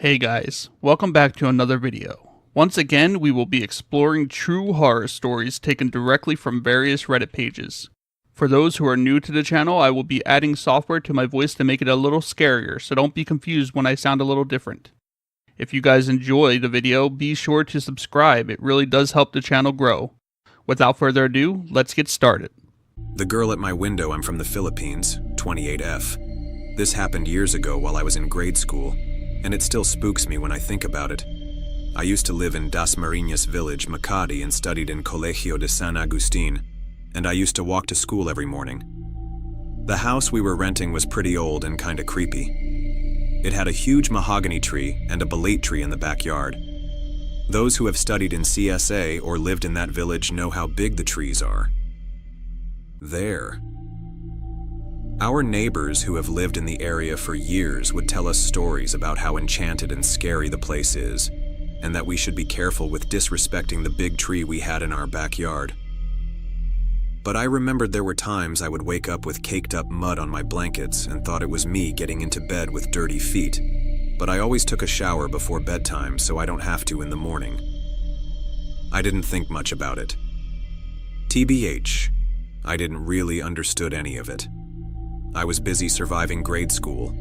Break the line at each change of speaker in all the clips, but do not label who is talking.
Hey guys, welcome back to another video. Once again, we will be exploring true horror stories taken directly from various Reddit pages. For those who are new to the channel, I will be adding software to my voice to make it a little scarier, so don't be confused when I sound a little different. If you guys enjoy the video, be sure to subscribe, it really does help the channel grow. Without further ado, let's get started.
The girl at my window, I'm from the Philippines, 28F. This happened years ago while I was in grade school, and it still spooks me when I think about it. I used to live in Dasmariñas village, Makati, and studied in Colegio de San Agustin, and I used to walk to school every morning. The house we were renting was pretty old and kinda creepy. It had a huge mahogany tree and a bolete tree in the backyard. Those who have studied in CSA or lived in that village know how big the trees are. There. Our neighbors who have lived in the area for years would tell us stories about how enchanted and scary the place is, and that we should be careful with disrespecting the big tree we had in our backyard. But I remembered there were times I would wake up with caked up mud on my blankets and thought it was me getting into bed with dirty feet, but I always took a shower before bedtime so I don't have to in the morning. I didn't think much about it. TBH, I didn't really understood any of it. I was busy surviving grade school.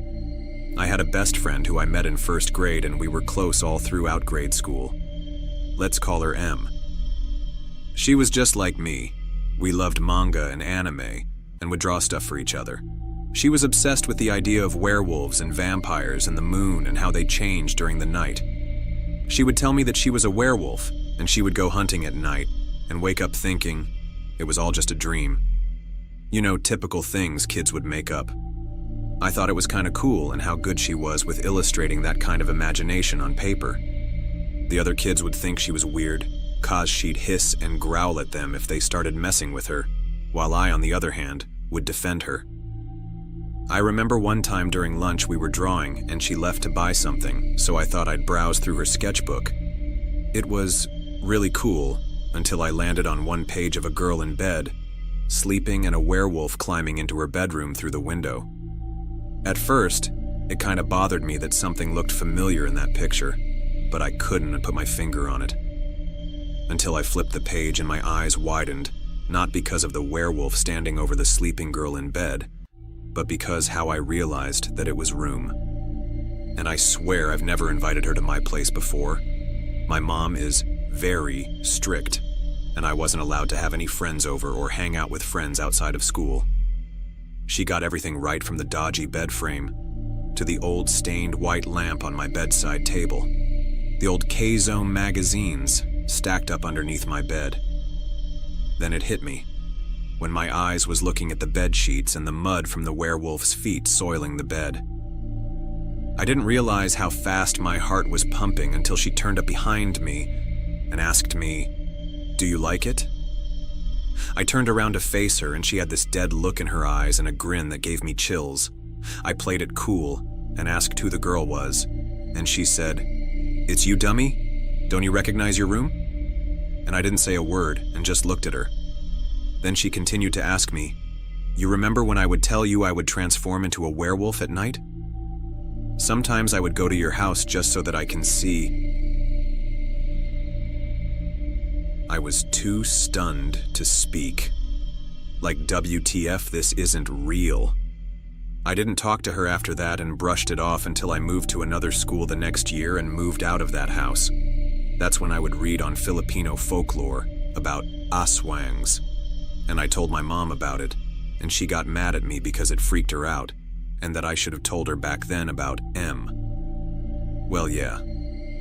I had a best friend who I met in first grade and we were close all throughout grade school. Let's call her M. She was just like me. We loved manga and anime and would draw stuff for each other. She was obsessed with the idea of werewolves and vampires and the moon and how they change during the night. She would tell me that she was a werewolf and she would go hunting at night and wake up thinking it was all just a dream. You know, typical things kids would make up. I thought it was kind of cool and how good she was with illustrating that kind of imagination on paper. The other kids would think she was weird, cause she'd hiss and growl at them if they started messing with her, while I, on the other hand, would defend her. I remember one time during lunch we were drawing and she left to buy something, so I thought I'd browse through her sketchbook. It was really cool until I landed on one page of a girl in bed, sleeping and a werewolf climbing into her bedroom through the window. At first, it kind of bothered me that something looked familiar in that picture, but I couldn't put my finger on it. Until I flipped the page and my eyes widened, not because of the werewolf standing over the sleeping girl in bed, but because how I realized that it was Room. And I swear I've never invited her to my place before. My mom is very strict, and I wasn't allowed to have any friends over or hang out with friends outside of school. She got everything right from the dodgy bed frame to the old stained white lamp on my bedside table, the old K-Zone magazines stacked up underneath my bed. Then it hit me, when my eyes was looking at the bed sheets and the mud from the werewolf's feet soiling the bed. I didn't realize how fast my heart was pumping until she turned up behind me and asked me, "Do you like it?" I turned around to face her and she had this dead look in her eyes and a grin that gave me chills. I played it cool and asked who the girl was, and she said, "It's you, dummy? Don't you recognize your room?" And I didn't say a word and just looked at her. Then she continued to ask me, "You remember when I would tell you I would transform into a werewolf at night? Sometimes I would go to your house just so that I can see." I was too stunned to speak. Like, WTF, this isn't real. I didn't talk to her after that and brushed it off until I moved to another school the next year and moved out of that house. That's when I would read on Filipino folklore about aswangs. And I told my mom about it, and she got mad at me because it freaked her out, and that I should have told her back then about M. Well, yeah,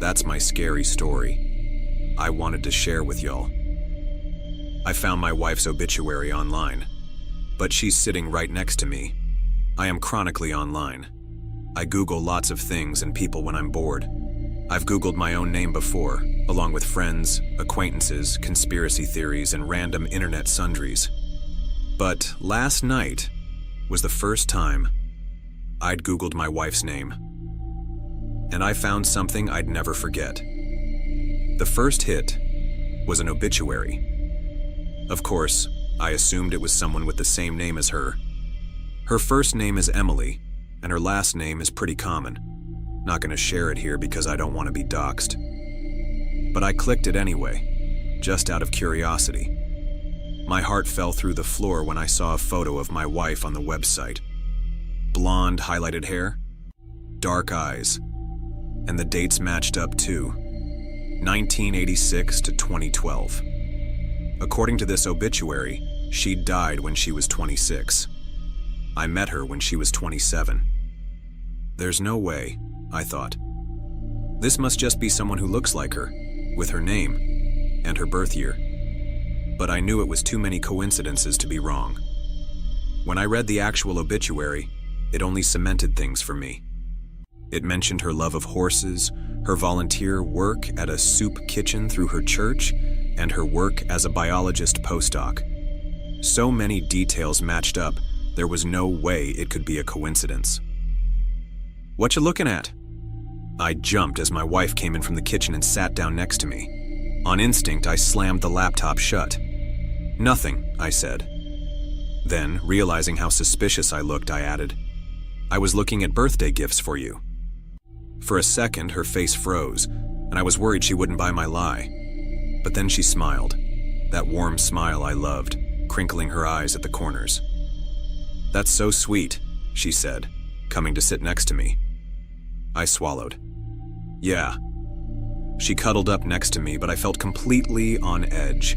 that's my scary story. I wanted to share with y'all. I found my wife's obituary online, but she's sitting right next to me. I am chronically online. I Google lots of things and people when I'm bored. I've Googled my own name before, along with friends, acquaintances, conspiracy theories, and random internet sundries. But last night was the first time I'd Googled my wife's name. And I found something I'd never forget. The first hit was an obituary. Of course, I assumed it was someone with the same name as her. Her first name is Emily, and her last name is pretty common. Not gonna share it here because I don't want to be doxxed. But I clicked it anyway, just out of curiosity. My heart fell through the floor when I saw a photo of my wife on the website. Blonde highlighted hair, dark eyes, and the dates matched up too. 1986 to 2012. According to this obituary, she died when she was 26. I met her when she was 27. There's no way, I thought. This must just be someone who looks like her, with her name and her birth year. But I knew it was too many coincidences to be wrong. When I read the actual obituary, it only cemented things for me. It mentioned her love of horses, her volunteer work at a soup kitchen through her church, and her work as a biologist postdoc. So many details matched up, there was no way it could be a coincidence. "What you looking at?" I jumped as my wife came in from the kitchen and sat down next to me. On instinct, I slammed the laptop shut. "Nothing," I said. Then, realizing how suspicious I looked, I added, "I was looking at birthday gifts for you." For a second, her face froze, and I was worried she wouldn't buy my lie. But then she smiled, that warm smile I loved, crinkling her eyes at the corners. "That's so sweet," she said, coming to sit next to me. I swallowed. "Yeah." She cuddled up next to me, but I felt completely on edge.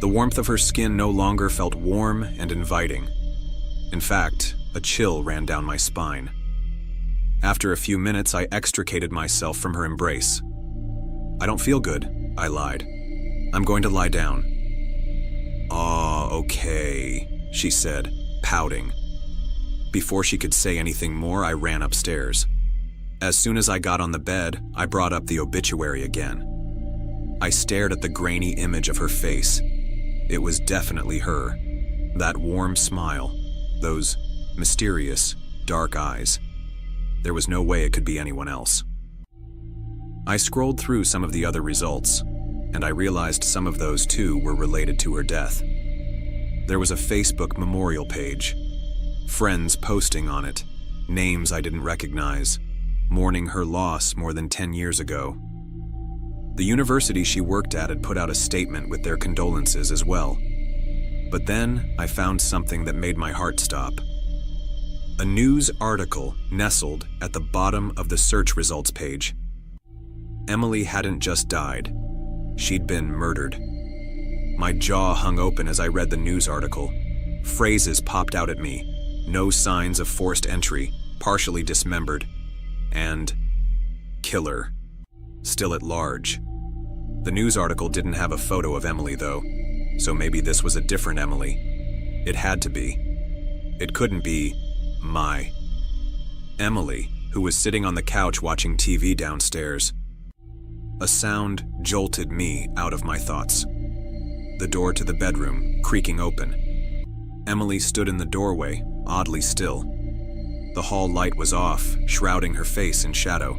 The warmth of her skin no longer felt warm and inviting. In fact, a chill ran down my spine. After a few minutes, I extricated myself from her embrace. "I don't feel good," I lied. "I'm going to lie down." "Aw, okay," she said, pouting. Before she could say anything more, I ran upstairs. As soon as I got on the bed, I brought up the obituary again. I stared at the grainy image of her face. It was definitely her. That warm smile, those mysterious, dark eyes. There was no way it could be anyone else. I scrolled through some of the other results, and I realized some of those too were related to her death. There was a Facebook memorial page, friends posting on it, names I didn't recognize, mourning her loss more than 10 years ago. The university she worked at had put out a statement with their condolences as well. But then I found something that made my heart stop. A news article nestled at the bottom of the search results page. Emily hadn't just died. She'd been murdered. My jaw hung open as I read the news article. Phrases popped out at me. No signs of forced entry, partially dismembered, and killer, still at large. The news article didn't have a photo of Emily though, so maybe this was a different Emily. It had to be. It couldn't be my Emily, who was sitting on the couch watching TV downstairs. A sound jolted me out of my thoughts. The door to the bedroom creaking open. Emily stood in the doorway, oddly still. The hall light was off, shrouding her face in shadow.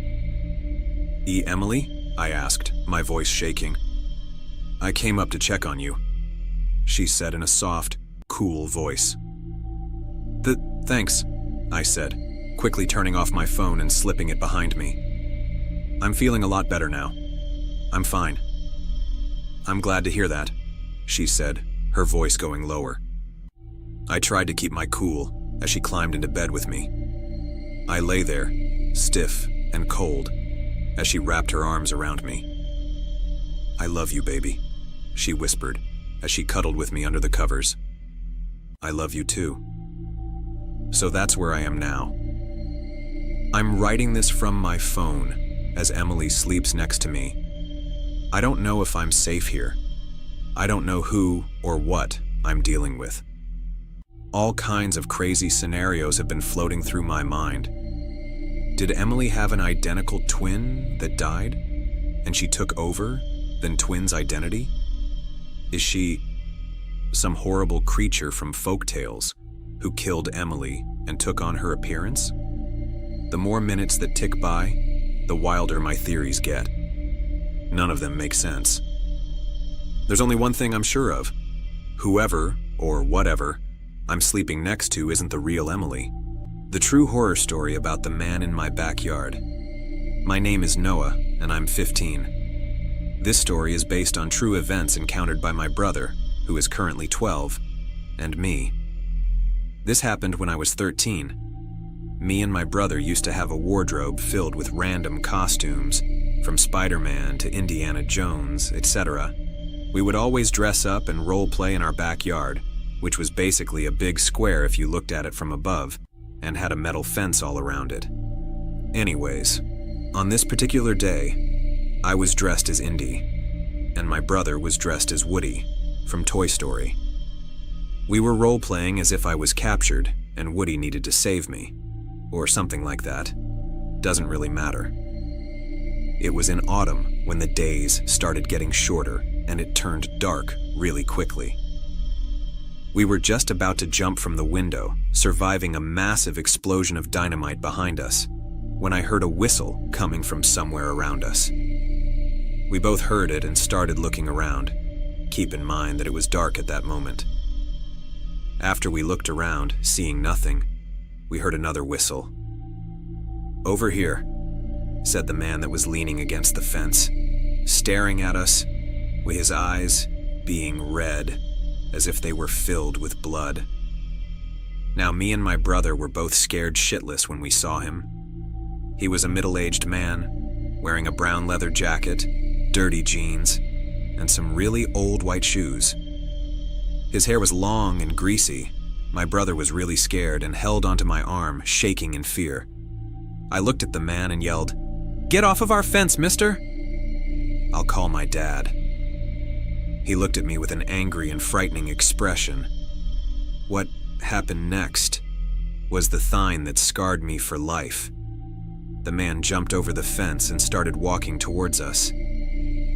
Emily?" I asked, my voice shaking. "I came up to check on you," she said in a soft, cool voice. Thanks," I said, quickly turning off my phone and slipping it behind me. "I'm feeling a lot better now. I'm fine." "I'm glad to hear that," she said, her voice going lower. I tried to keep my cool as she climbed into bed with me. I lay there, stiff and cold, as she wrapped her arms around me. "I love you, baby," she whispered as she cuddled with me under the covers. "I love you too." So that's where I am now. I'm writing this from my phone as Emily sleeps next to me. I don't know if I'm safe here. I don't know who or what I'm dealing with. All kinds of crazy scenarios have been floating through my mind. Did Emily have an identical twin that died, and she took over the twin's identity? Is she some horrible creature from folktales who killed Emily and took on her appearance? The more minutes that tick by, the wilder my theories get. None of them make sense. There's only one thing I'm sure of. Whoever, or whatever, I'm sleeping next to isn't the real Emily. The true horror story about the man in my backyard My name is Noah, and I'm 15. This story is based on true events encountered by my brother, who is currently 12, and me. This happened when I was 13. Me and my brother used to have a wardrobe filled with random costumes, from Spider-Man to Indiana Jones, etc. We would always dress up and role play in our backyard, which was basically a big square if you looked at it from above, and had a metal fence all around it. Anyways, on this particular day, I was dressed as Indy, and my brother was dressed as Woody from Toy Story. We were role-playing as if I was captured and Woody needed to save me, or something like that. Doesn't really matter. It was in autumn when the days started getting shorter and it turned dark really quickly. We were just about to jump from the window, surviving a massive explosion of dynamite behind us, when I heard a whistle coming from somewhere around us. We both heard it and started looking around. Keep in mind that it was dark at that moment. After we looked around, seeing nothing, we heard another whistle. "Over here," said the man that was leaning against the fence, staring at us, with his eyes being red, as if they were filled with blood. Now, me and my brother were both scared shitless when we saw him. He was a middle-aged man, wearing a brown leather jacket, dirty jeans, and some really old white shoes. His hair was long and greasy. My brother was really scared and held onto my arm, shaking in fear. I looked at the man and yelled, "Get off of our fence, mister!" "I'll call my dad." He looked at me with an angry and frightening expression. What happened next was the thing that scarred me for life. The man jumped over the fence and started walking towards us.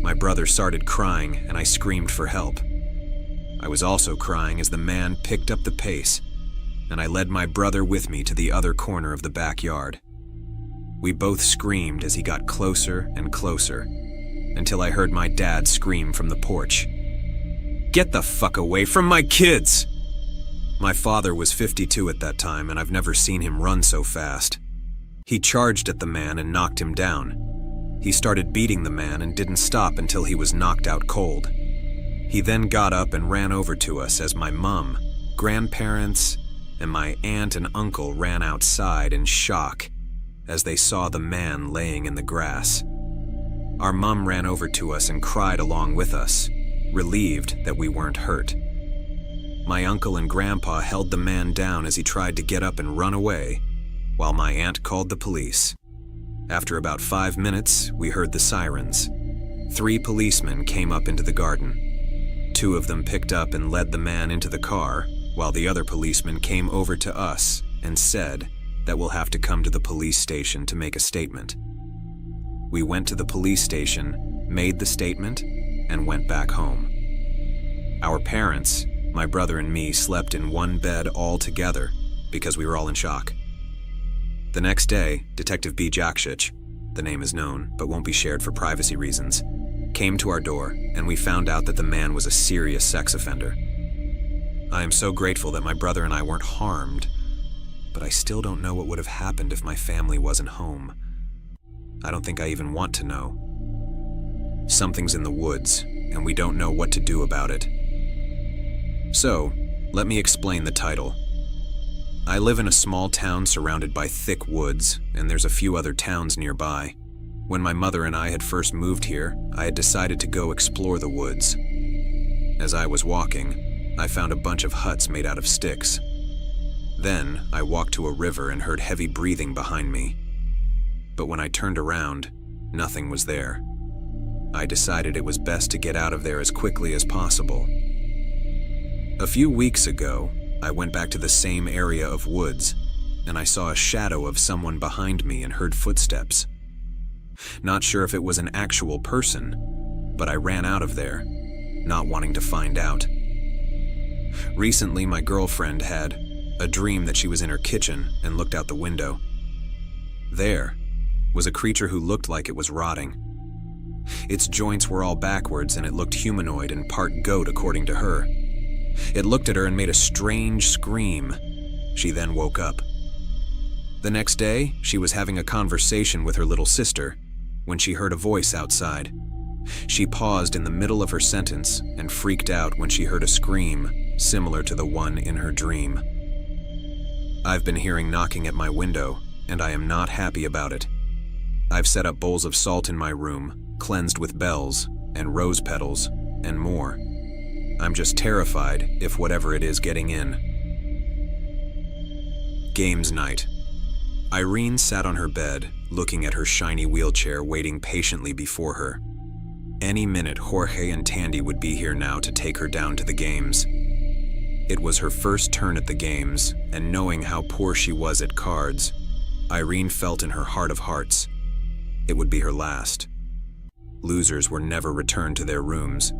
My brother started crying and I screamed for help. I was also crying as the man picked up the pace, and I led my brother with me to the other corner of the backyard. We both screamed as he got closer and closer, until I heard my dad scream from the porch, "Get the fuck away from my kids!" My father was 52 at that time, and I've never seen him run so fast. He charged at the man and knocked him down. He started beating the man and didn't stop until he was knocked out cold. He then got up and ran over to us as my mom, grandparents, and my aunt and uncle ran outside in shock as they saw the man laying in the grass. Our mom ran over to us and cried along with us, relieved that we weren't hurt. My uncle and grandpa held the man down as he tried to get up and run away, while my aunt called the police. After about 5 minutes, we heard the sirens. 3 policemen came up into the garden. 2 of them picked up and led the man into the car, while the other policeman came over to us and said that we'll have to come to the police station to make a statement. We went to the police station, made the statement, and went back home. Our parents, my brother and me, slept in one bed all together because we were all in shock. The next day, Detective B. Jakshich, the name is known but won't be shared for privacy reasons, came to our door and we found out that the man was a serious sex offender. I am so grateful that my brother and I weren't harmed, but I still don't know what would have happened if my family wasn't home. I don't think I even want to know. Something's in the woods, and we don't know what to do about it. So, let me explain the title. I live in a small town surrounded by thick woods, and there's a few other towns nearby. When my mother and I had first moved here, I had decided to go explore the woods. As I was walking, I found a bunch of huts made out of sticks. Then, I walked to a river and heard heavy breathing behind me. But when I turned around, nothing was there. I decided it was best to get out of there as quickly as possible. A few weeks ago, I went back to the same area of woods, and I saw a shadow of someone behind me and heard footsteps. Not sure if it was an actual person, but I ran out of there, not wanting to find out. Recently, my girlfriend had a dream that she was in her kitchen and looked out the window. There was a creature who looked like it was rotting. Its joints were all backwards and it looked humanoid and part goat according to her. It looked at her and made a strange scream. She then woke up. The next day, she was having a conversation with her little sister when she heard a voice outside. She paused in the middle of her sentence and freaked out when she heard a scream similar to the one in her dream. I've been hearing knocking at my window, and I am not happy about it. I've set up bowls of salt in my room, cleansed with bells and rose petals, and more. I'm just terrified if whatever it is getting in. Games night. Irene sat on her bed, looking at her shiny wheelchair waiting patiently before her. Any minute, Jorge and Tandy would be here now to take her down to the games. It was her first turn at the games, and knowing how poor she was at cards, Irene felt in her heart of hearts it would be her last. Losers were never returned to their rooms.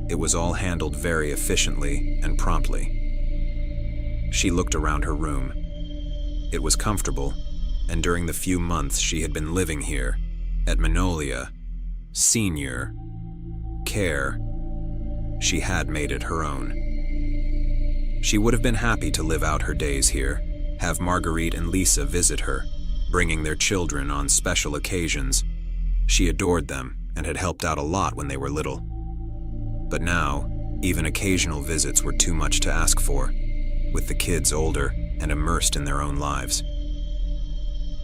It was all handled very efficiently and promptly. She looked around her room. It was comfortable, and during the few months she had been living here, at Magnolia, Senior, Care, she had made it her own. She would have been happy to live out her days here, have Marguerite and Lisa visit her, bringing their children on special occasions. She adored them and had helped out a lot when they were little. But now, even occasional visits were too much to ask for, with the kids older and immersed in their own lives.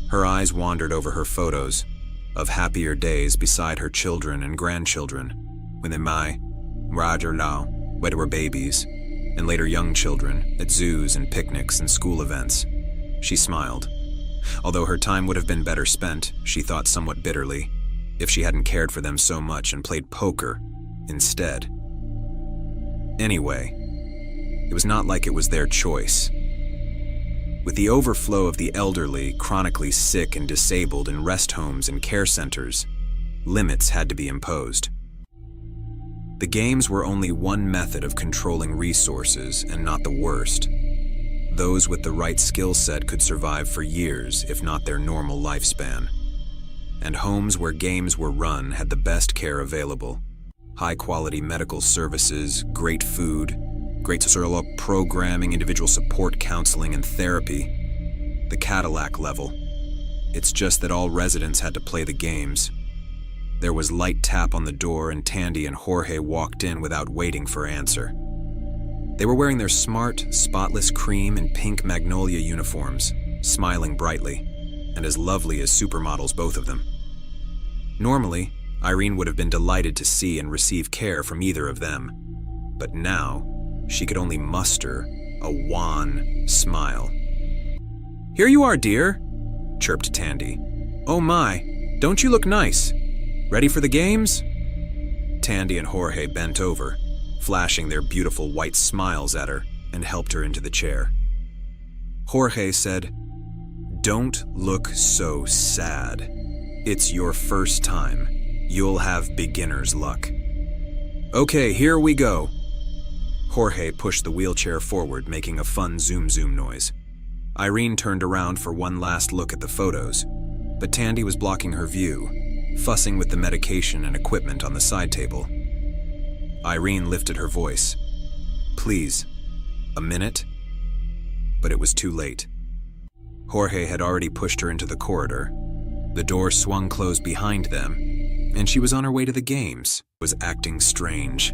Her eyes wandered over her photos of happier days beside her children and grandchildren, when they Roger Lau, when they were babies, and later young children at zoos and picnics and school events. She smiled. Although her time would have been better spent, she thought somewhat bitterly, if she hadn't cared for them so much and played poker instead. Anyway, it was not like it was their choice. With the overflow of the elderly, chronically sick and disabled in rest homes and care centers, limits had to be imposed. The games were only one method of controlling resources, and not the worst. Those with the right skill set could survive for years, if not their normal lifespan. And homes where games were run had the best care available. High-quality medical services, great food, great social programming, individual support, counseling, and therapy. The Cadillac level. It's just that all residents had to play the games. There was light tap on the door, and Tandy and Jorge walked in without waiting for answer. They were wearing their smart, spotless cream and pink Magnolia uniforms, smiling brightly, and as lovely as supermodels, both of them. Normally, Irene would have been delighted to see and receive care from either of them, but now she could only muster a wan smile. "Here you are, dear," chirped Tandy. "Oh my, don't you look nice? Ready for the games?" Tandy and Jorge bent over, flashing their beautiful white smiles at her, and helped her into the chair. Jorge said, "Don't look so sad. It's your first time. You'll have beginner's luck." "Okay, here we go." Jorge pushed the wheelchair forward, making a fun zoom-zoom noise. Irene turned around for one last look at the photos, but Tandy was blocking her view, fussing with the medication and equipment on the side table. Irene lifted her voice. "Please, a minute?" But it was too late. Jorge had already pushed her into the corridor. The door swung closed behind them, and she was on her way to the games, was acting strange.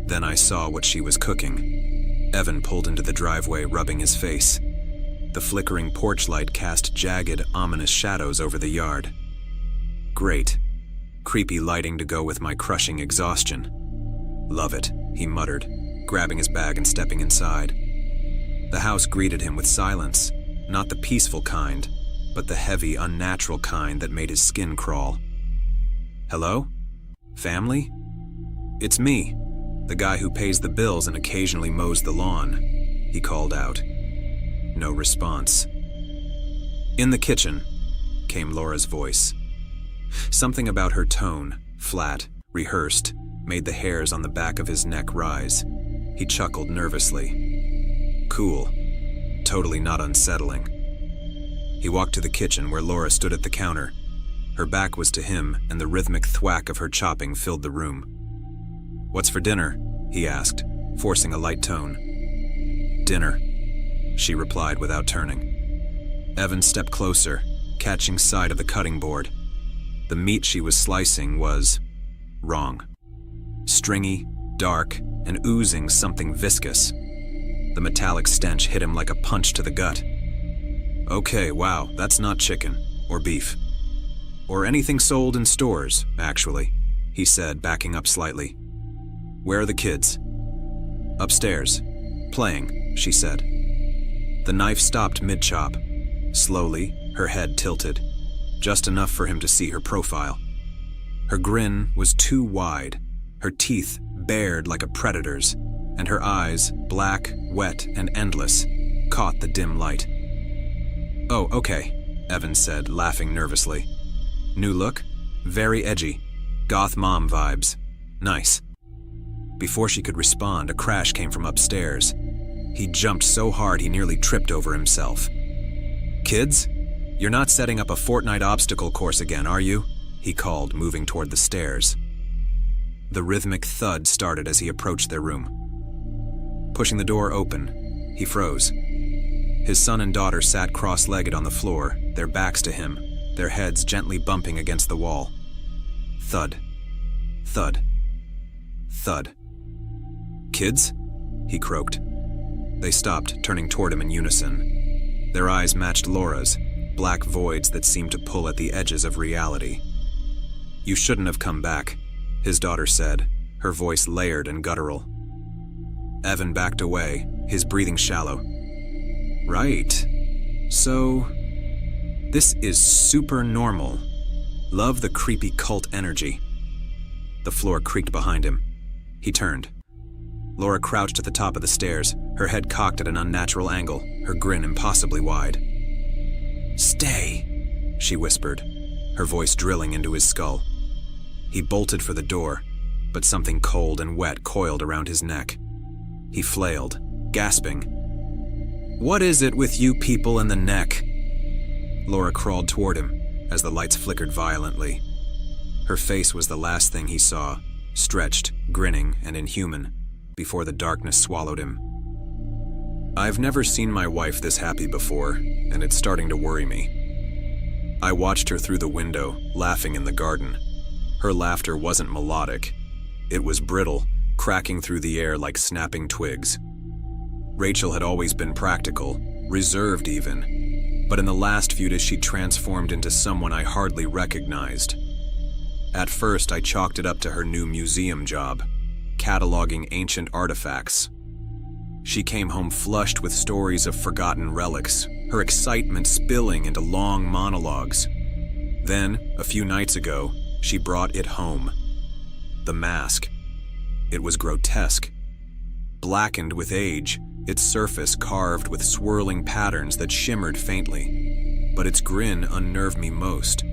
Then I saw what she was cooking. Evan pulled into the driveway, rubbing his face. The flickering porch light cast jagged, ominous shadows over the yard. Great. Creepy lighting to go with my crushing exhaustion. "Love it," he muttered, grabbing his bag and stepping inside. The house greeted him with silence, not the peaceful kind, but the heavy, unnatural kind that made his skin crawl. "Hello? Family? It's me, the guy who pays the bills and occasionally mows the lawn," he called out. No response. "In the kitchen," came Laura's voice. Something about her tone, flat, rehearsed, made the hairs on the back of his neck rise. He chuckled nervously. Cool. Totally not unsettling. He walked to the kitchen where Laura stood at the counter. Her back was to him, and the rhythmic thwack of her chopping filled the room. "What's for dinner?" he asked, forcing a light tone. "Dinner," she replied without turning. Evan stepped closer, catching sight of the cutting board. The meat she was slicing was wrong. Stringy, dark, and oozing something viscous. The metallic stench hit him like a punch to the gut. Okay, wow, that's not chicken, or beef. Or anything sold in stores, actually, he said, backing up slightly. Where are the kids? Upstairs. Playing, she said. The knife stopped mid-chop. Slowly, her head tilted, just enough for him to see her profile. Her grin was too wide, her teeth bared like a predator's, and her eyes, black, wet, and endless, caught the dim light. Oh, okay, Evan said, laughing nervously. New look? Very edgy. Goth mom vibes. Nice. Before she could respond, a crash came from upstairs. He jumped so hard he nearly tripped over himself. Kids? You're not setting up a Fortnite obstacle course again, are you? He called, moving toward the stairs. The rhythmic thud started as he approached their room. Pushing the door open, he froze. His son and daughter sat cross-legged on the floor, their backs to him, their heads gently bumping against the wall. Thud. Thud. Thud. Kids? He croaked. They stopped, turning toward him in unison. Their eyes matched Laura's, black voids that seemed to pull at the edges of reality. You shouldn't have come back, his daughter said, her voice layered and guttural. Evan backed away, his breathing shallow. Right. So, this is super normal. Love the creepy cult energy. The floor creaked behind him. He turned. Laura crouched at the top of the stairs, her head cocked at an unnatural angle, her grin impossibly wide. Stay, she whispered, her voice drilling into his skull. He bolted for the door, but something cold and wet coiled around his neck. He flailed, gasping. What is it with you people in the neck? Laura crawled toward him as the lights flickered violently. Her face was the last thing he saw, stretched, grinning, and inhuman, before the darkness swallowed him. I've never seen my wife this happy before, and it's starting to worry me. I watched her through the window, laughing in the garden. Her laughter wasn't melodic. It was brittle, cracking through the air like snapping twigs. Rachel had always been practical, reserved even, but in the last few days she transformed into someone I hardly recognized. At first, I chalked it up to her new museum job, cataloging ancient artifacts. She came home flushed with stories of forgotten relics, her excitement spilling into long monologues. Then, a few nights ago, she brought it home. The mask. It was grotesque. Blackened with age, its surface carved with swirling patterns that shimmered faintly. But its grin unnerved me most.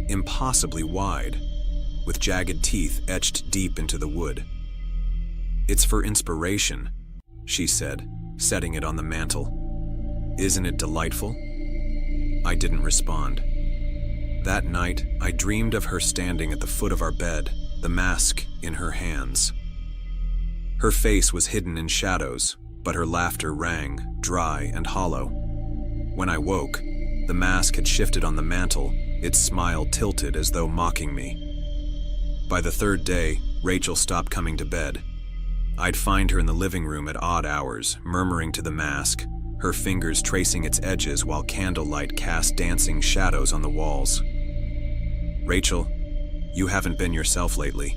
Impossibly wide, with jagged teeth etched deep into the wood. It's for inspiration, she said, setting it on the mantel. Isn't it delightful? I didn't respond. That night, I dreamed of her standing at the foot of our bed, the mask in her hands. Her face was hidden in shadows, but her laughter rang, dry and hollow. When I woke, the mask had shifted on the mantel, its smile tilted as though mocking me. By the third day, Rachel stopped coming to bed. I'd find her in the living room at odd hours, murmuring to the mask, her fingers tracing its edges while candlelight cast dancing shadows on the walls. Rachel, you haven't been yourself lately.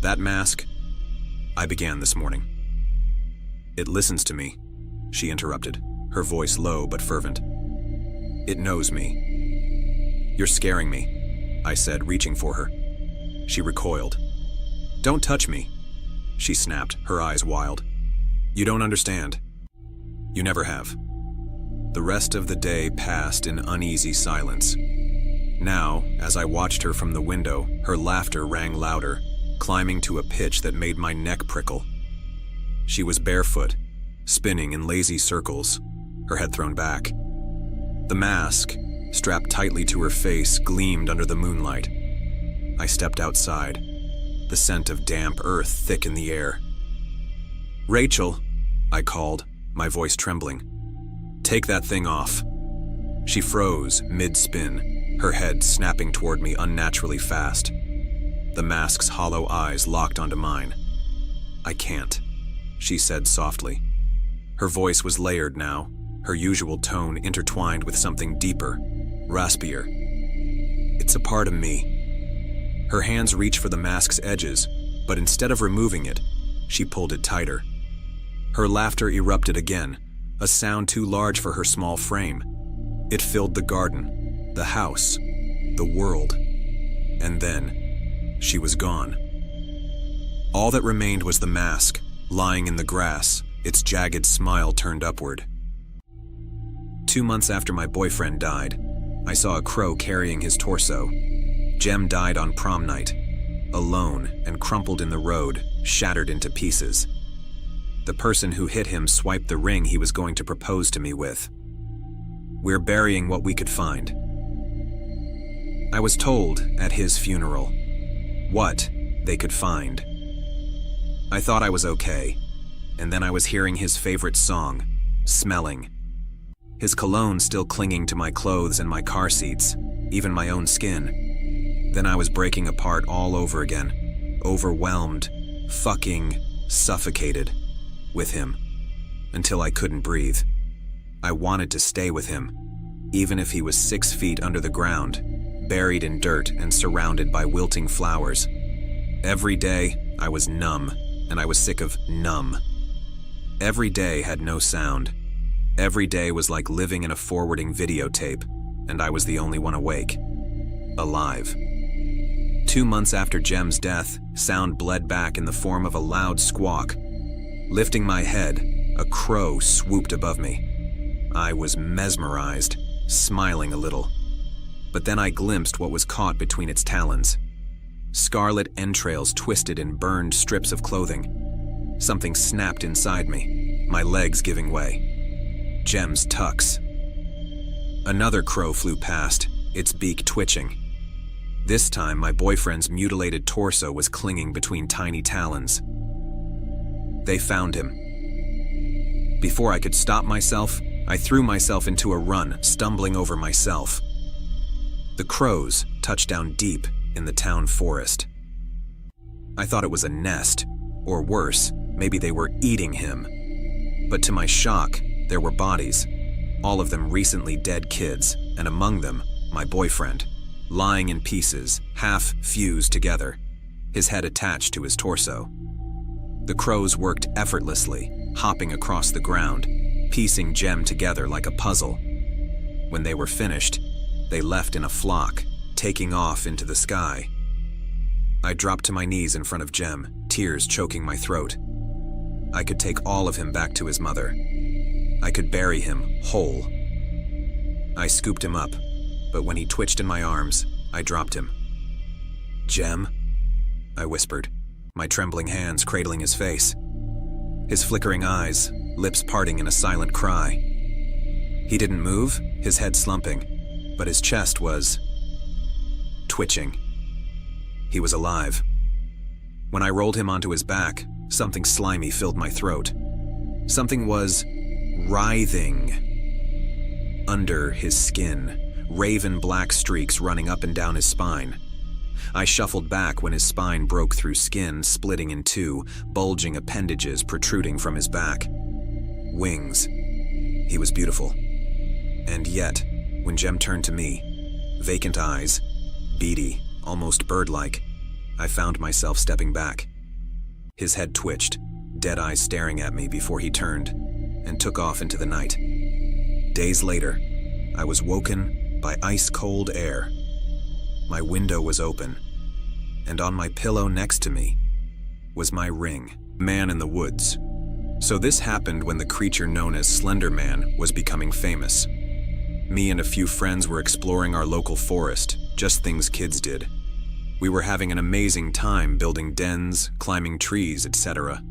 That mask, I began this morning. It listens to me, she interrupted, her voice low but fervent. It knows me. You're scaring me, I said, reaching for her. She recoiled. Don't touch me, she snapped, her eyes wild. You don't understand. You never have. The rest of the day passed in uneasy silence. Now, as I watched her from the window, her laughter rang louder, climbing to a pitch that made my neck prickle. She was barefoot, spinning in lazy circles, her head thrown back. The mask, strapped tightly to her face, gleamed under the moonlight. I stepped outside, the scent of damp earth thick in the air. Rachel, I called, my voice trembling. Take that thing off. She froze mid-spin, her head snapping toward me unnaturally fast. The mask's hollow eyes locked onto mine. "I can't," she said softly. Her voice was layered now, her usual tone intertwined with something deeper, raspier. "It's a part of me." Her hands reached for the mask's edges, but instead of removing it, she pulled it tighter. Her laughter erupted again, a sound too large for her small frame. It filled the garden, the house, the world. And then, she was gone. All that remained was the mask, lying in the grass, its jagged smile turned upward. 2 months after my boyfriend died, I saw a crow carrying his torso. Jem died on prom night, alone and crumpled in the road, shattered into pieces. The person who hit him swiped the ring he was going to propose to me with. "We're burying what we could find." I was told at his funeral what they could find. I thought I was okay, and then I was hearing his favorite song, Smelling. His cologne still clinging to my clothes and my car seats, even my own skin. Then I was breaking apart all over again, overwhelmed, fucking suffocated with him, until I couldn't breathe. I wanted to stay with him, even if he was 6 feet under the ground, buried in dirt and surrounded by wilting flowers. Every day, I was numb, and I was sick of numb. Every day had no sound. Every day was like living in a forwarding videotape, and I was the only one awake. Alive. 2 months after Jem's death, sound bled back in the form of a loud squawk. Lifting my head, a crow swooped above me. I was mesmerized, smiling a little. But then I glimpsed what was caught between its talons. Scarlet entrails twisted in burned strips of clothing. Something snapped inside me, my legs giving way. Jem's tux. Another crow flew past, its beak twitching. This time, my boyfriend's mutilated torso was clinging between tiny talons. They found him. Before I could stop myself, I threw myself into a run, stumbling over myself. The crows touched down deep in the town forest. I thought it was a nest, or worse, maybe they were eating him. But to my shock, there were bodies, all of them recently dead kids, and among them, my boyfriend, lying in pieces, half fused together, his head attached to his torso. The crows worked effortlessly, hopping across the ground, piecing Jem together like a puzzle. When they were finished, they left in a flock, taking off into the sky. I dropped to my knees in front of Jem, tears choking my throat. I could take all of him back to his mother. I could bury him whole. I scooped him up, but when he twitched in my arms, I dropped him. "Jem?" I whispered, my trembling hands cradling his face. His flickering eyes, lips parting in a silent cry. He didn't move, his head slumping, but his chest was twitching. He was alive. When I rolled him onto his back, something slimy filled my throat. Something was writhing under his skin, raven black streaks running up and down his spine. I shuffled back when his spine broke through skin, splitting in two, bulging appendages protruding from his back. Wings. He was beautiful. And yet, when Jem turned to me, vacant eyes, beady, almost bird-like, I found myself stepping back. His head twitched, dead eyes staring at me before he turned and took off into the night. Days later, I was woken by ice-cold air. My window was open, and on my pillow next to me was my ring. Man in the woods. So this happened when the creature known as Slender Man was becoming famous. Me and a few friends were exploring our local forest, just things kids did. We were having an amazing time building dens, climbing trees, etc.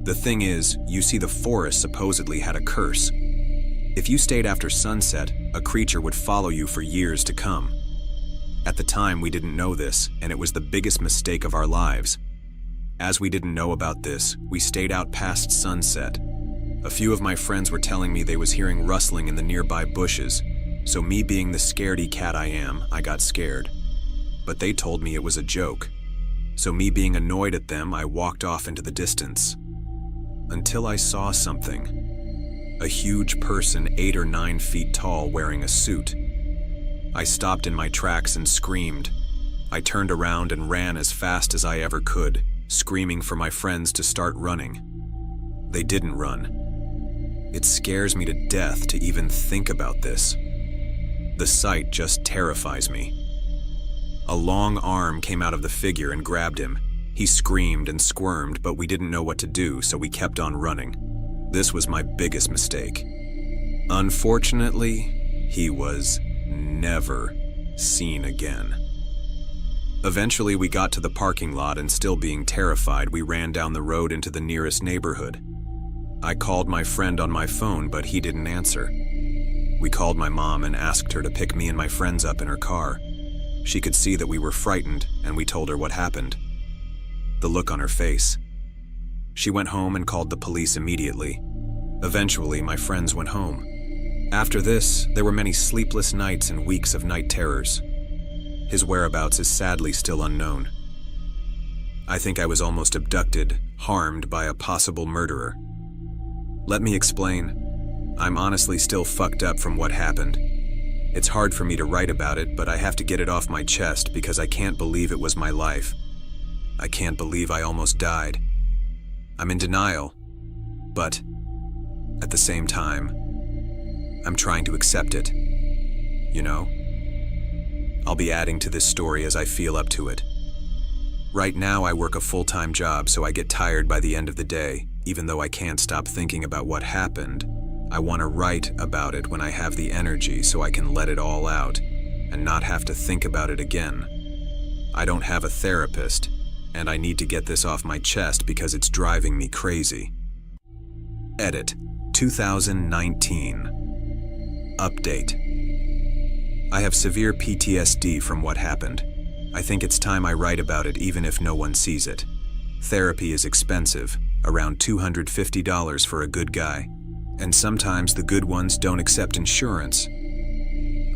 The thing is, you see, the forest supposedly had a curse. If you stayed after sunset, a creature would follow you for years to come. At the time, we didn't know this, and it was the biggest mistake of our lives. As we didn't know about this, we stayed out past sunset. A few of my friends were telling me they was hearing rustling in the nearby bushes, So me being the scaredy cat I am, I got scared. But they told me it was a joke. So me being annoyed at them, I walked off into the distance. Until I saw something. A huge person 8 or 9 feet tall wearing a suit. I stopped in my tracks and screamed. I turned around and ran as fast as I ever could, screaming for my friends to start running. They didn't run. It scares me to death to even think about this. The sight just terrifies me. A long arm came out of the figure and grabbed him. He screamed and squirmed, but we didn't know what to do, so we kept on running. This was my biggest mistake. Unfortunately, he was never seen again. Eventually, we got to the parking lot and still being terrified, we ran down the road into the nearest neighborhood. I called my friend on my phone, but he didn't answer. We called my mom and asked her to pick me and my friends up in her car. She could see that we were frightened, and we told her what happened. The look on her face. She went home and called the police immediately. Eventually, my friends went home. After this, there were many sleepless nights and weeks of night terrors. His whereabouts is sadly still unknown. I think I was almost abducted, harmed by a possible murderer. Let me explain. I'm honestly still fucked up from what happened. It's hard for me to write about it, but I have to get it off my chest because I can't believe it was my life. I can't believe I almost died. I'm in denial, but at the same time, I'm trying to accept it. You know? I'll be adding to this story as I feel up to it. Right now, I work a full-time job, so I get tired by the end of the day. Even though I can't stop thinking about what happened, I want to write about it when I have the energy so I can let it all out and not have to think about it again. I don't have a therapist, and I need to get this off my chest because it's driving me crazy. Edit, 2019. Update. I have severe PTSD from what happened. I think it's time I write about it even if no one sees it. Therapy is expensive, around $250 for a good guy. And sometimes the good ones don't accept insurance.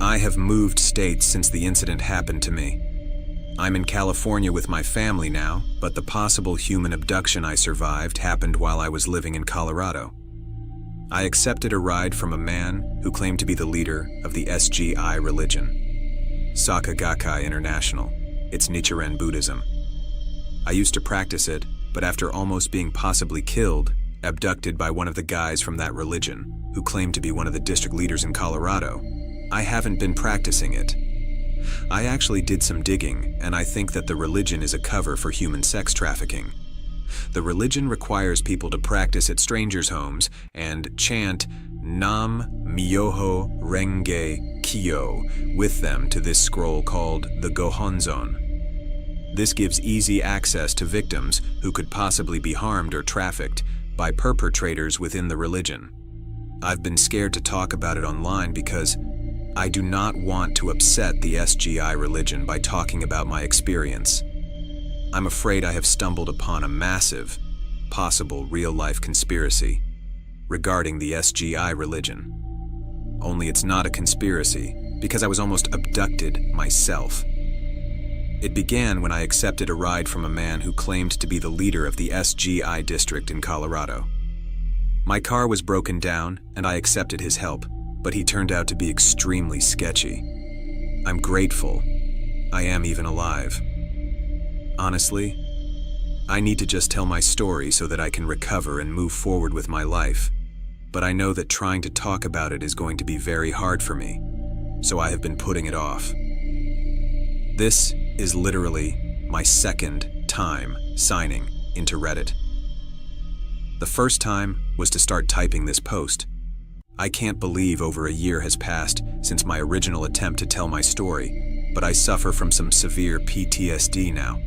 I have moved states since the incident happened to me. I'm in California with my family now, but the possible human abduction I survived happened while I was living in Colorado. I accepted a ride from a man who claimed to be the leader of the SGI religion, Soka Gakkai International. It's Nichiren Buddhism. I used to practice it, but after almost being possibly killed, abducted by one of the guys from that religion, who claimed to be one of the district leaders in Colorado, I haven't been practicing it. I actually did some digging, and I think that the religion is a cover for human sex trafficking. The religion requires people to practice at strangers' homes and chant Nam Myoho Renge Kyo with them to this scroll called the Gohonzon. This gives easy access to victims who could possibly be harmed or trafficked by perpetrators within the religion. I've been scared to talk about it online because I do not want to upset the SGI religion by talking about my experience. I'm afraid I have stumbled upon a massive, possible real-life conspiracy regarding the SGI religion. Only it's not a conspiracy because I was almost abducted myself. It began when I accepted a ride from a man who claimed to be the leader of the SGI district in Colorado. My car was broken down and I accepted his help, but he turned out to be extremely sketchy. I'm grateful I am even alive. Honestly, I need to just tell my story so that I can recover and move forward with my life, but I know that trying to talk about it is going to be very hard for me, so I have been putting it off. This is literally my second time signing into Reddit. The first time was to start typing this post. I can't believe over a year has passed since my original attempt to tell my story, but I suffer from some severe PTSD now.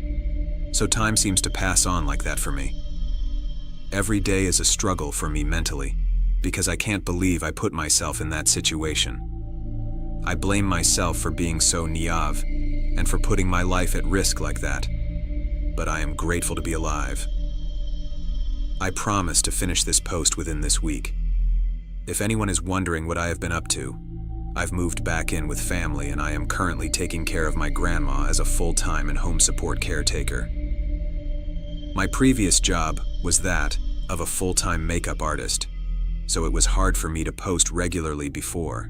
So time seems to pass on like that for me. Every day is a struggle for me mentally, because I can't believe I put myself in that situation. I blame myself for being so naive and for putting my life at risk like that, but I am grateful to be alive. I promise to finish this post within this week. If anyone is wondering what I have been up to, I've moved back in with family and I am currently taking care of my grandma as a full-time and home support caretaker. My previous job was that of a full-time makeup artist, so it was hard for me to post regularly before.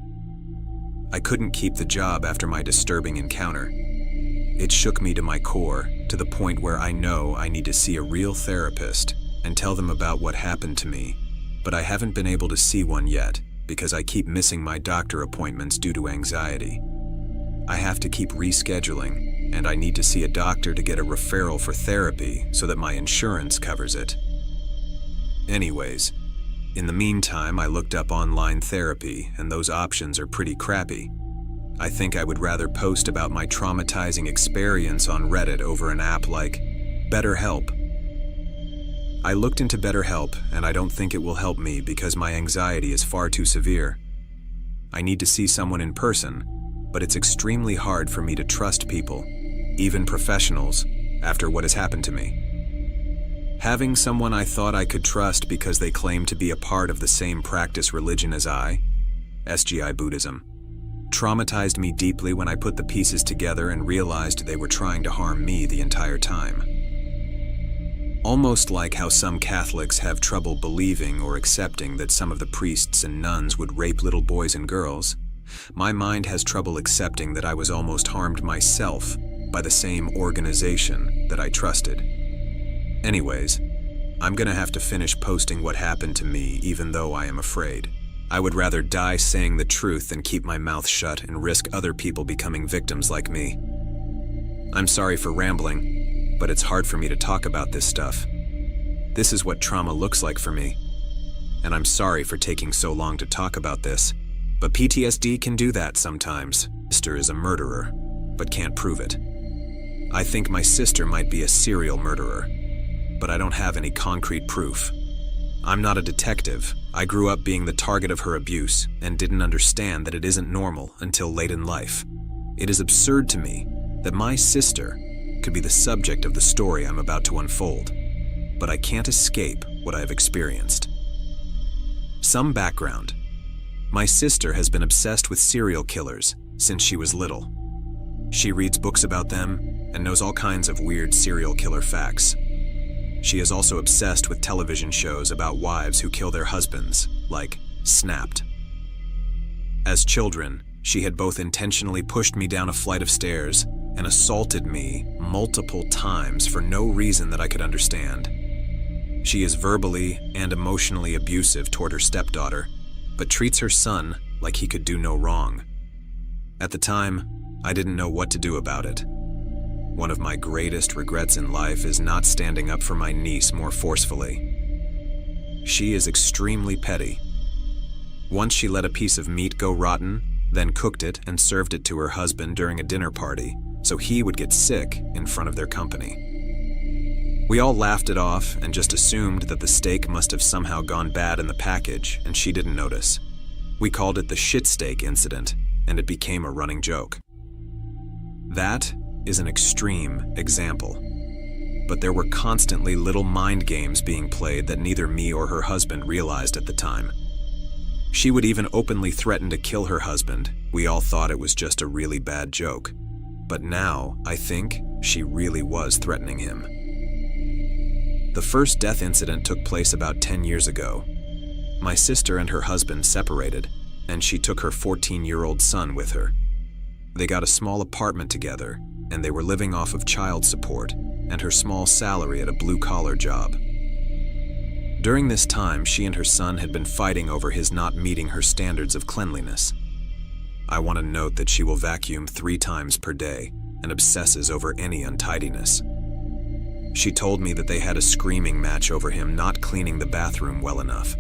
I couldn't keep the job after my disturbing encounter. It shook me to my core, to the point where I know I need to see a real therapist and tell them about what happened to me, but I haven't been able to see one yet because I keep missing my doctor appointments due to anxiety. I have to keep rescheduling, and I need to see a doctor to get a referral for therapy so that my insurance covers it. Anyways, in the meantime, I looked up online therapy, and those options are pretty crappy. I think I would rather post about my traumatizing experience on Reddit over an app like BetterHelp. I looked into BetterHelp, and I don't think it will help me because my anxiety is far too severe. I need to see someone in person, but it's extremely hard for me to trust people, even professionals, after what has happened to me. Having someone I thought I could trust because they claim to be a part of the same practice religion as I, SGI Buddhism, traumatized me deeply when I put the pieces together and realized they were trying to harm me the entire time. Almost like how some Catholics have trouble believing or accepting that some of the priests and nuns would rape little boys and girls, my mind has trouble accepting that I was almost harmed myself by the same organization that I trusted. Anyways, I'm gonna have to finish posting what happened to me even though I am afraid. I would rather die saying the truth than keep my mouth shut and risk other people becoming victims like me. I'm sorry for rambling, but it's hard for me to talk about this stuff. This is what trauma looks like for me. And I'm sorry for taking so long to talk about this, but PTSD can do that sometimes. My sister is a murderer, but can't prove it. I think my sister might be a serial murderer, but I don't have any concrete proof. I'm not a detective. I grew up being the target of her abuse and didn't understand that it isn't normal until late in life. It is absurd to me that my sister could be the subject of the story I'm about to unfold, but I can't escape what I've experienced. Some background. My sister has been obsessed with serial killers since she was little. She reads books about them and knows all kinds of weird serial killer facts. She is also obsessed with television shows about wives who kill their husbands, like Snapped. As children, she had both intentionally pushed me down a flight of stairs and assaulted me multiple times for no reason that I could understand. She is verbally and emotionally abusive toward her stepdaughter, but treats her son like he could do no wrong. At the time, I didn't know what to do about it. One of my greatest regrets in life is not standing up for my niece more forcefully. She is extremely petty. Once she let a piece of meat go rotten, then cooked it and served it to her husband during a dinner party, so he would get sick in front of their company. We all laughed it off and just assumed that the steak must have somehow gone bad in the package and she didn't notice. We called it the shit steak incident, and it became a running joke. That is an extreme example, but there were constantly little mind games being played that neither me or her husband realized at the time. She would even openly threaten to kill her husband. We all thought it was just a really bad joke. But now, I think, she really was threatening him. The first death incident took place about 10 years ago. My sister and her husband separated, and she took her 14-year-old son with her. They got a small apartment together, and they were living off of child support and her small salary at a blue-collar job. During this time, she and her son had been fighting over his not meeting her standards of cleanliness. I want to note that she will vacuum 3 times per day and obsesses over any untidiness. She told me that they had a screaming match over him not cleaning the bathroom well enough.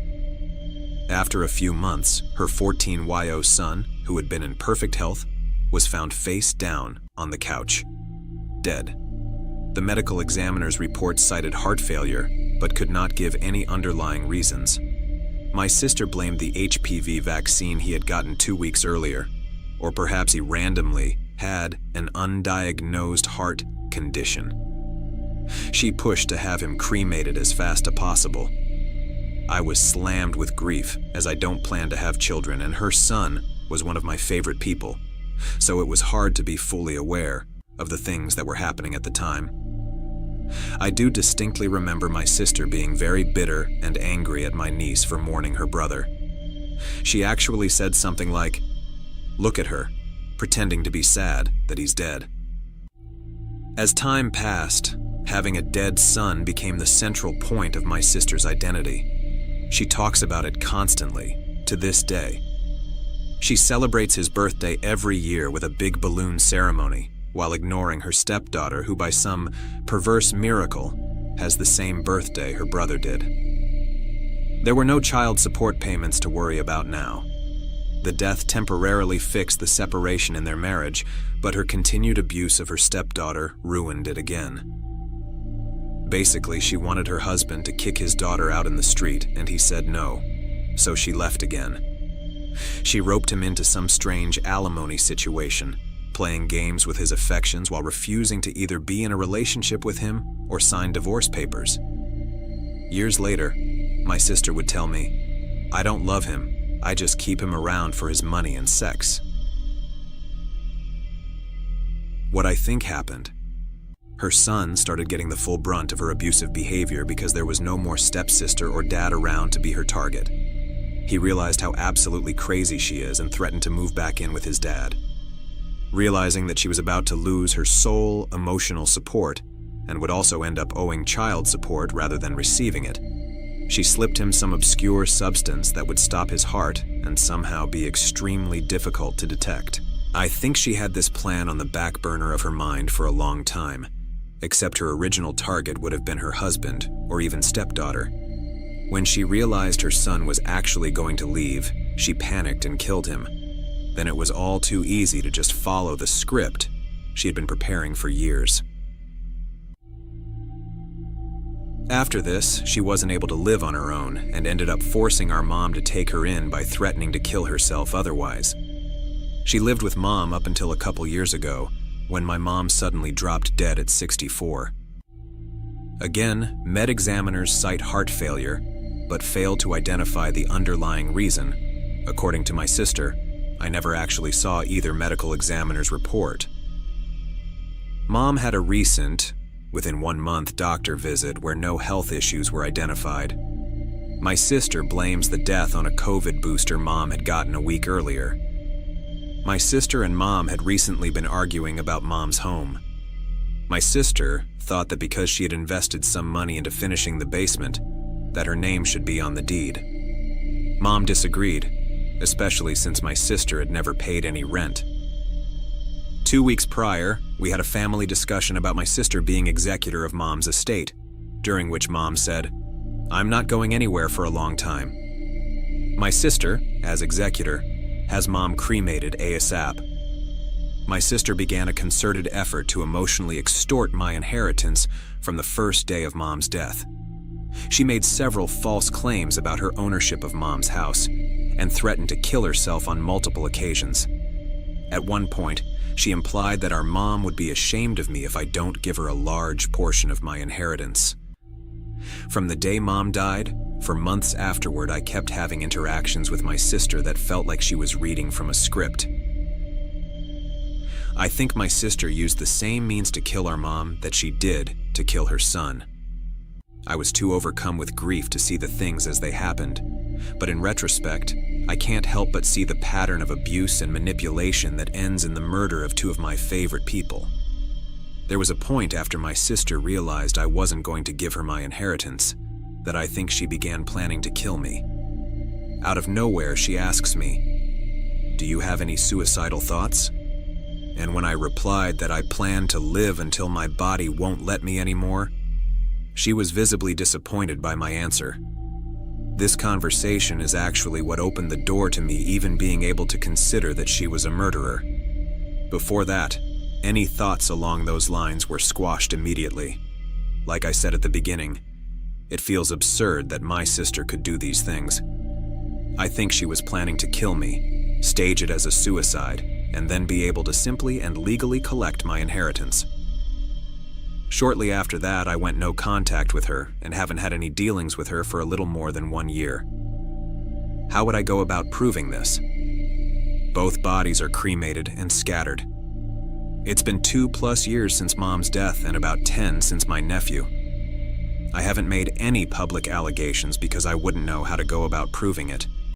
After a few months, her 14-year-old son, who had been in perfect health, was found face down on the couch, dead. The medical examiner's report cited heart failure, but could not give any underlying reasons. My sister blamed the HPV vaccine he had gotten 2 weeks earlier, or perhaps he randomly had an undiagnosed heart condition. She pushed to have him cremated as fast as possible. I was slammed with grief, as I don't plan to have children, and her son was one of my favorite people, so it was hard to be fully aware of the things that were happening at the time. I do distinctly remember my sister being very bitter and angry at my niece for mourning her brother. She actually said something like, "Look at her, pretending to be sad that he's dead." As time passed, having a dead son became the central point of my sister's identity. She talks about it constantly, to this day. She celebrates his birthday every year with a big balloon ceremony, while ignoring her stepdaughter, who by some perverse miracle has the same birthday her brother did. There were no child support payments to worry about now. The death temporarily fixed the separation in their marriage, but her continued abuse of her stepdaughter ruined it again. Basically, she wanted her husband to kick his daughter out in the street, and he said no, so she left again. She roped him into some strange alimony situation, playing games with his affections while refusing to either be in a relationship with him or sign divorce papers. Years later, my sister would tell me, "I don't love him, I just keep him around for his money and sex." What I think happened: her son started getting the full brunt of her abusive behavior because there was no more stepsister or dad around to be her target. He realized how absolutely crazy she is and threatened to move back in with his dad. Realizing that she was about to lose her sole emotional support and would also end up owing child support rather than receiving it, she slipped him some obscure substance that would stop his heart and somehow be extremely difficult to detect. I think she had this plan on the back burner of her mind for a long time, except her original target would have been her husband or even stepdaughter. When she realized her son was actually going to leave, she panicked and killed him. Then it was all too easy to just follow the script she had been preparing for years. After this, she wasn't able to live on her own and ended up forcing our mom to take her in by threatening to kill herself otherwise. She lived with mom up until a couple years ago, when my mom suddenly dropped dead at 64. Again, med examiners cite heart failure, but fail to identify the underlying reason. According to my sister, I never actually saw either medical examiner's report. Mom had a recent, within 1 month, doctor visit where no health issues were identified. My sister blames the death on a COVID booster mom had gotten a week earlier. My sister and mom had recently been arguing about mom's home. My sister thought that because she had invested some money into finishing the basement, that her name should be on the deed. Mom disagreed, especially since my sister had never paid any rent. 2 weeks prior, we had a family discussion about my sister being executor of mom's estate, during which mom said, "I'm not going anywhere for a long time." My sister, as executor, has mom cremated ASAP. My sister began a concerted effort to emotionally extort my inheritance from the first day of mom's death. She made several false claims about her ownership of mom's house and threatened to kill herself on multiple occasions. At one point, she implied that our mom would be ashamed of me if I don't give her a large portion of my inheritance. From the day mom died, for months afterward, I kept having interactions with my sister that felt like she was reading from a script. I think my sister used the same means to kill our mom that she did to kill her son. I was too overcome with grief to see the things as they happened, but in retrospect, I can't help but see the pattern of abuse and manipulation that ends in the murder of two of my favorite people. There was a point after my sister realized I wasn't going to give her my inheritance that I think she began planning to kill me. Out of nowhere, she asks me, "Do you have any suicidal thoughts?" And when I replied that I plan to live until my body won't let me anymore, she was visibly disappointed by my answer. This conversation is actually what opened the door to me even being able to consider that she was a murderer. Before that, any thoughts along those lines were squashed immediately. Like I said at the beginning, it feels absurd that my sister could do these things. I think she was planning to kill me, stage it as a suicide, and then be able to simply and legally collect my inheritance. Shortly after that, I went no contact with her and haven't had any dealings with her for a little more than 1 year. How would I go about proving this? Both bodies are cremated and scattered. It's been 2+ years since Mom's death and about 10 since my nephew. I haven't made any public allegations because I wouldn't know how to go about proving it.